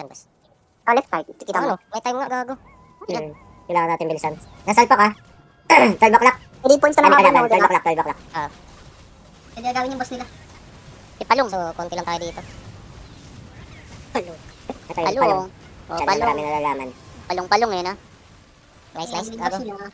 Sindris. Oh, let's start. Kita mo. Ano? May time nga, gago. Kailangan natin bilisan. Nasalpa ka. 12 o'clock. Hindi points na naman. 12 o'clock, 12 o'clock. Pwede gagawin yung boss nila. Ipalong. So, konti lang tayo dito. Ito yung Palong. palong. Oh, Diyan palong. marami nalalaman. Palong-palong eh, no? Nice, nice. Yung Gago. boss nila.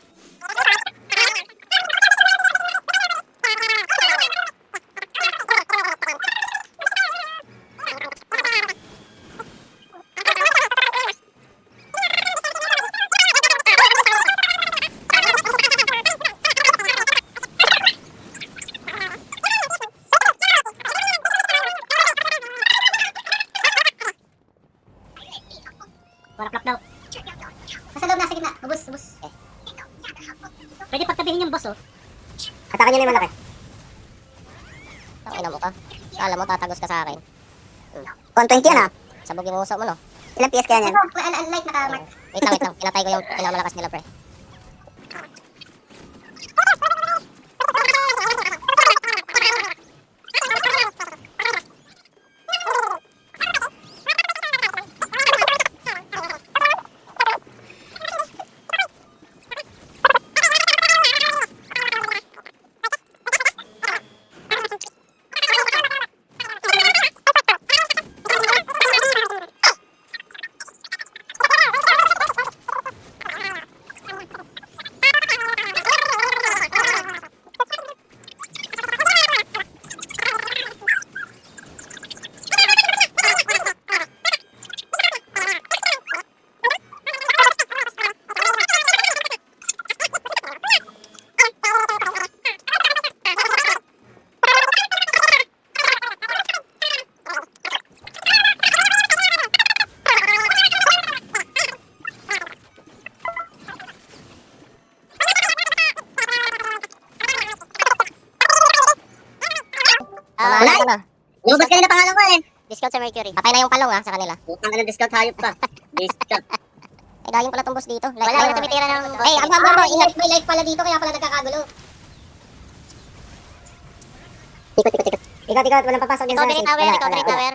Waraplak daw. Nasa loob, nasa gitna. Ubus. Pwede pagtabihin yung boss, oh. Atakan niya na yung malaki. Tangina mo ka. Kala mo, tatagos ka sa akin. On 20 yan ah. Sabog yung uso mo, no? Ilang PS kaya niyan? Unlike naka-mark. Wait lang. Pinatay ko yung pinakamalakas nila, pre. Wala. Lumabas kanina pangalan ko eh. Discount sa Mercury. Patay na yung palong, sa kanila. Utang ka ng discount, hayop ka. Discount. Eh, dahil pala tong boss dito. Wala yung tumitira ng boss. Eh, ang hamba mo, ingat. May life pala dito, kaya pala nagkakagulo. Ikot. Ikot, walang papasok din sa Recovery safe. tower, Wala, recovery wala. tower.